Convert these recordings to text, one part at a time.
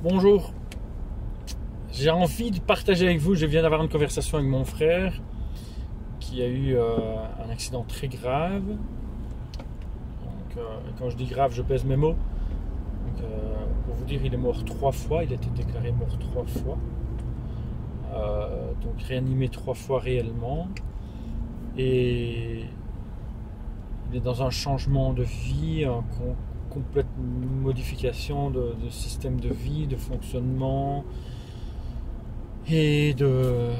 Bonjour, j'ai envie de partager avec vous, je viens d'avoir une conversation avec mon frère qui a eu un accident très grave. Donc, quand je dis grave, je pèse mes mots. Donc, pour vous dire, il est mort 3 fois, il a été déclaré mort 3 fois. Donc réanimé 3 fois réellement. Et il est dans un changement de vie, complète modification de système de vie, de fonctionnement et de...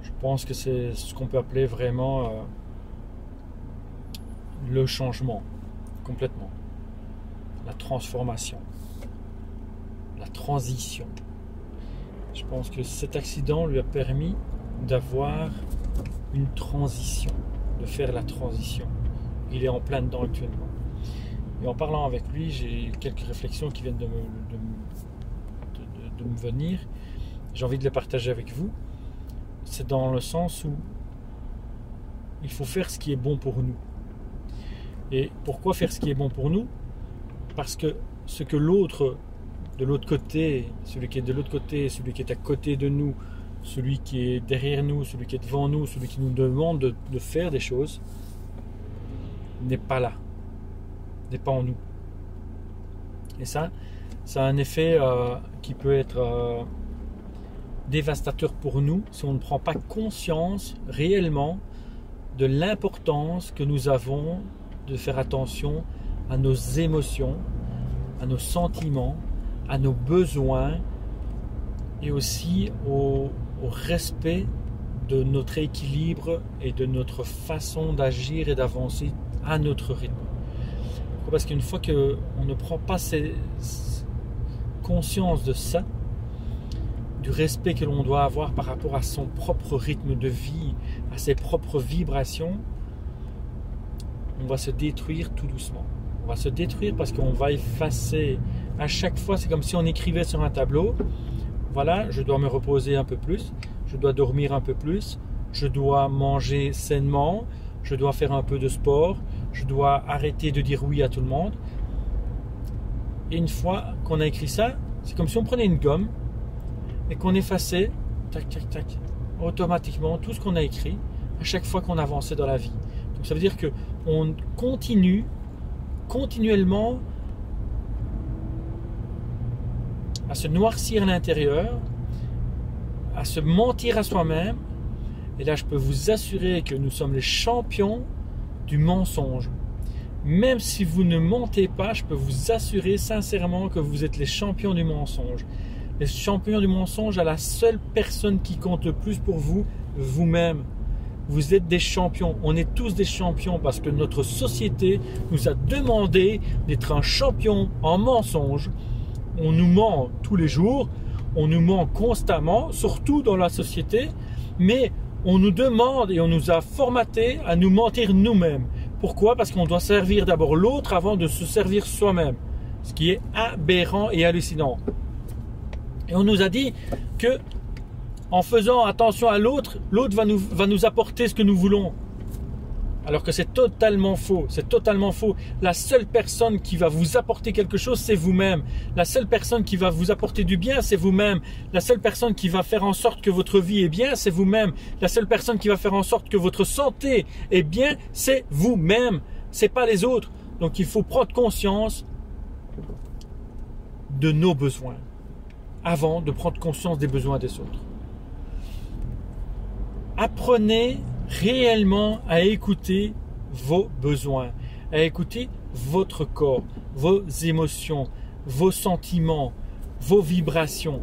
Je pense que c'est ce qu'on peut appeler vraiment le changement, complètement. La transformation, la transition. Je pense que cet accident lui a permis d'avoir une transition, de faire la transition. Il est en plein dedans actuellement. Et en parlant avec lui, j'ai quelques réflexions qui viennent de me venir. J'ai envie de les partager avec vous. C'est dans le sens où il faut faire ce qui est bon pour nous. Et pourquoi faire ce qui est bon pour nous? Parce que ce que l'autre, de l'autre côté, celui qui est de l'autre côté, celui qui est à côté de nous, celui qui est derrière nous, celui qui est devant nous, celui qui nous demande de faire des choses, n'est pas là, n'est pas en nous. Et ça a un effet qui peut être dévastateur pour nous si on ne prend pas conscience réellement de l'importance que nous avons de faire attention à nos émotions, à nos sentiments, à nos besoins et aussi au respect de notre équilibre et de notre façon d'agir et d'avancer à notre rythme. Pourquoi? Parce qu'une fois qu'on ne prend pas conscience de ça, du respect que l'on doit avoir par rapport à son propre rythme de vie, à ses propres vibrations, on va se détruire tout doucement. On va se détruire parce qu'on va effacer. À chaque fois, c'est comme si on écrivait sur un tableau, voilà, je dois me reposer un peu plus, je dois dormir un peu plus, je dois manger sainement, je dois faire un peu de sport, je dois arrêter de dire oui à tout le monde. Et une fois qu'on a écrit ça, c'est comme si on prenait une gomme et qu'on effaçait, tac, tac, tac, automatiquement tout ce qu'on a écrit à chaque fois qu'on avançait dans la vie. Donc ça veut dire qu'on continue continuellement à se noircir à l'intérieur, à se mentir à soi-même. Et là, je peux vous assurer que nous sommes les champions du mensonge. Même si vous ne mentez pas, je peux vous assurer sincèrement que vous êtes les champions du mensonge. Les champions du mensonge à la seule personne qui compte le plus pour vous, vous-même. Vous êtes des champions. On est tous des champions parce que notre société nous a demandé d'être un champion en mensonge. On nous ment tous les jours, on nous ment constamment, surtout dans la société, mais on nous demande et on nous a formaté à nous mentir nous-mêmes. Pourquoi? Parce qu'on doit servir d'abord l'autre avant de se servir soi-même, ce qui est aberrant et hallucinant. Et on nous a dit que en faisant attention à l'autre, l'autre va nous apporter ce que nous voulons. Alors que c'est totalement faux, c'est totalement faux. La seule personne qui va vous apporter quelque chose, c'est vous-même. La seule personne qui va vous apporter du bien, c'est vous-même. La seule personne qui va faire en sorte que votre vie est bien, c'est vous-même. La seule personne qui va faire en sorte que votre santé est bien, c'est vous-même. C'est pas les autres. Donc il faut prendre conscience de nos besoins avant de prendre conscience des besoins des autres. Apprenez réellement à écouter vos besoins, à écouter votre corps, vos émotions, vos sentiments, vos vibrations.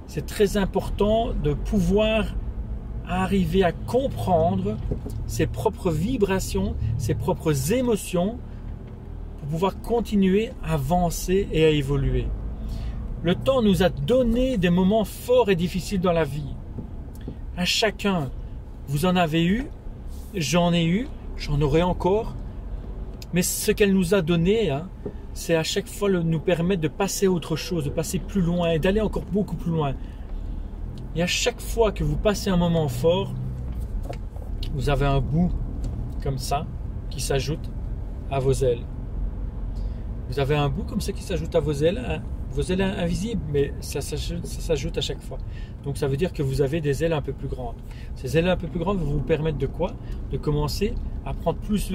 C'est très important de pouvoir arriver à comprendre ses propres vibrations, ses propres émotions pour pouvoir continuer à avancer et à évoluer. Le temps nous a donné des moments forts et difficiles dans la vie. À chacun. Vous en avez eu, j'en ai eu, j'en aurai encore. Mais ce qu'elle nous a donné, c'est à chaque fois nous permettre de passer à autre chose, de passer plus loin et d'aller encore beaucoup plus loin. Et à chaque fois que vous passez un moment fort, vous avez un bout comme ça qui s'ajoute à vos ailes. Vous avez un bout comme ça qui s'ajoute à vos ailes invisibles, mais ça s'ajoute à chaque fois. Donc ça veut dire que vous avez des ailes un peu plus grandes. Ces ailes un peu plus grandes vont vous permettre de quoi? De commencer à prendre plus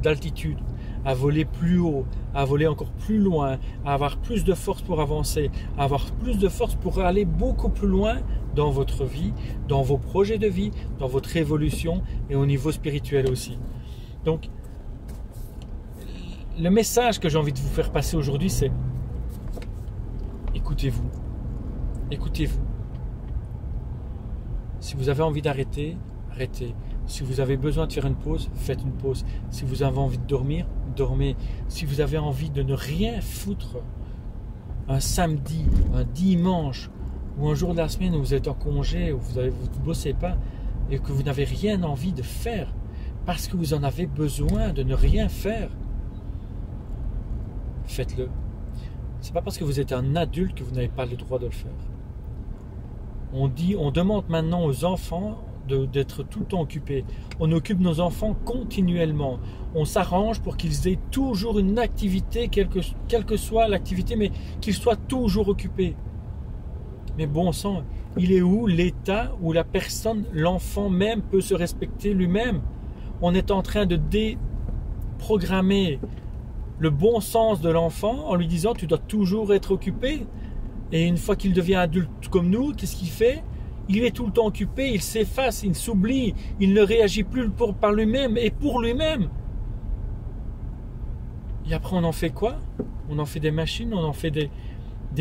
d'altitude, à voler plus haut, à voler encore plus loin, à avoir plus de force pour avancer, à avoir plus de force pour aller beaucoup plus loin dans votre vie, dans vos projets de vie, dans votre évolution et au niveau spirituel aussi. Donc, le message que j'ai envie de vous faire passer aujourd'hui, c'est écoutez-vous. Écoutez-vous. Si vous avez envie d'arrêter, arrêtez. Si vous avez besoin de faire une pause, faites une pause. Si vous avez envie de dormir, dormez. Si vous avez envie de ne rien foutre, un samedi, un dimanche ou un jour de la semaine où vous êtes en congé, où vous ne bossez pas et que vous n'avez rien envie de faire parce que vous en avez besoin de ne rien faire, faites-le. C'est pas parce que vous êtes un adulte que vous n'avez pas le droit de le faire. On demande maintenant aux enfants d'être tout le temps occupés. On occupe nos enfants continuellement. On s'arrange pour qu'ils aient toujours une activité, quelle que soit l'activité, mais qu'ils soient toujours occupés. Mais bon sang, il est où l'état où la personne, l'enfant même, peut se respecter lui-même? On est en train de déprogrammer le bon sens de l'enfant en lui disant tu dois toujours être occupé. Et une fois qu'il devient adulte comme nous, qu'est-ce qu'il fait? Il est tout le temps occupé, il s'efface, il s'oublie, il ne réagit plus par lui-même et pour lui-même. Et après on en fait quoi? On en fait des machines, on en fait des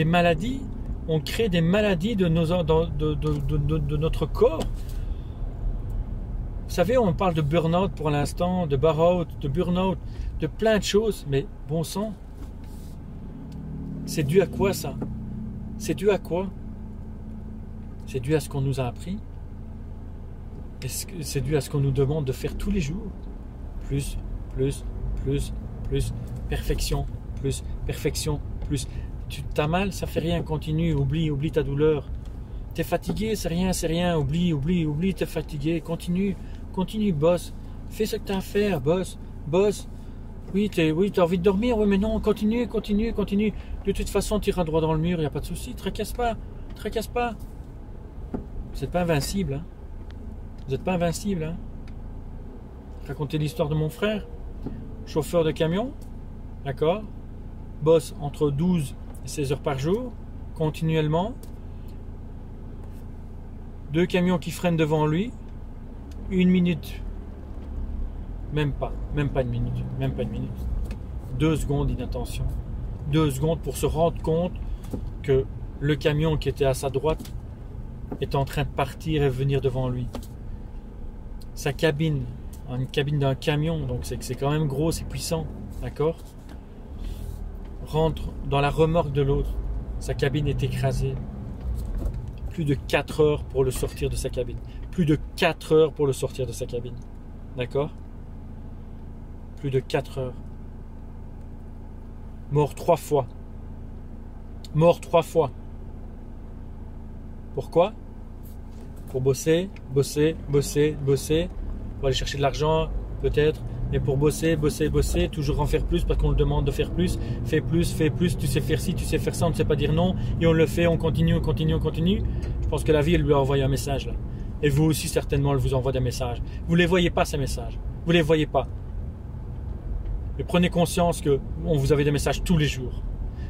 maladies, on crée des maladies de notre corps. Vous savez, on parle de burn-out pour l'instant, de bar-out, de burn-out, de plein de choses, mais bon sang, c'est dû à quoi ça? C'est dû à quoi? C'est dû à ce qu'on nous a appris? C'est dû à ce qu'on nous demande de faire tous les jours? Plus, perfection, plus. Tu t'as mal, ça fait rien, continue, oublie ta douleur. T'es fatigué, c'est rien, oublie, t'es fatigué, continue, bosse. Fais ce que t'as à faire, bosse. Oui, t'as envie de dormir, oui, mais non, continue. De toute façon, tu iras droit dans le mur, il n'y a pas de souci, tracasse pas. Vous n'êtes pas invincible, hein. Vous n'êtes pas invincible, hein. Raconter l'histoire de mon frère, chauffeur de camion, d'accord, bosse entre 12 et 16 heures par jour, continuellement, 2 camions qui freinent devant lui, 1 minute, même pas une minute, 2 secondes d'inattention, 2 secondes pour se rendre compte que le camion qui était à sa droite est en train de partir et venir devant lui. Sa cabine, une cabine d'un camion, donc c'est quand même gros, c'est puissant, d'accord, rentre dans la remorque de l'autre, sa cabine est écrasée. Plus de 4 heures pour le sortir de sa cabine. D'accord? Plus de 4 heures. Mort 3 fois. Pourquoi? Pour bosser, pour aller chercher de l'argent, peut-être, mais pour bosser, toujours en faire plus parce qu'on le demande de faire plus, fais plus, tu sais faire ci, tu sais faire ça, on ne sait pas dire non, et on le fait, on continue. Je pense que la vie, elle lui a envoyé un message là. Et vous aussi, certainement, elle vous envoie des messages. Vous ne les voyez pas, ces messages. Vous ne les voyez pas. Mais prenez conscience qu'on vous avez des messages tous les jours.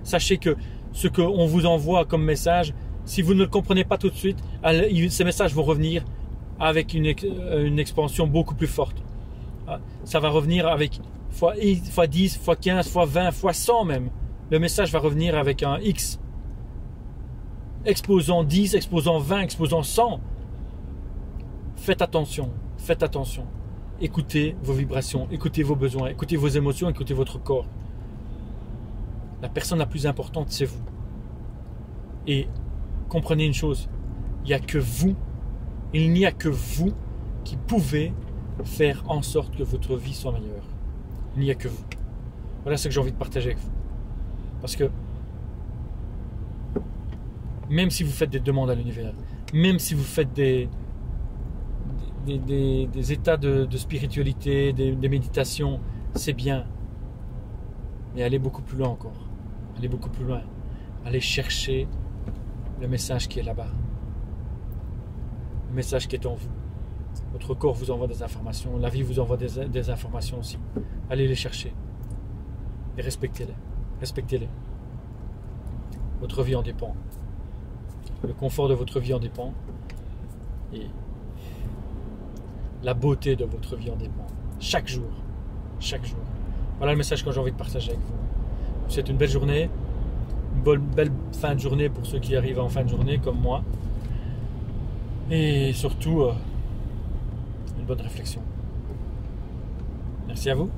Sachez que ce qu'on vous envoie comme message, si vous ne le comprenez pas tout de suite, ces messages vont revenir avec une expansion beaucoup plus forte. Ça va revenir avec fois 10, fois 15, fois 20, fois 100 même. Le message va revenir avec un X. Exposant 10, exposant 20, exposant 100. Faites attention. Écoutez vos vibrations, écoutez vos besoins, écoutez vos émotions, écoutez votre corps. La personne la plus importante, c'est vous. Et comprenez une chose, il n'y a que vous qui pouvez faire en sorte que votre vie soit meilleure. Il n'y a que vous. Voilà ce que j'ai envie de partager avec vous. Parce que même si vous faites des demandes à l'univers, même si vous faites des états de spiritualité, des méditations, c'est bien. Mais allez beaucoup plus loin encore. Allez beaucoup plus loin. Allez chercher le message qui est là-bas. Le message qui est en vous. Votre corps vous envoie des informations. La vie vous envoie des informations aussi. Allez les chercher. Et respectez-les. Respectez-les. Votre vie en dépend. Le confort de votre vie en dépend. Et la beauté de votre vie en dépend. Chaque jour. Chaque jour. Voilà le message que j'ai envie de partager avec vous. Je vous souhaite une belle journée. Une belle fin de journée pour ceux qui arrivent en fin de journée comme moi. Et surtout, une bonne réflexion. Merci à vous.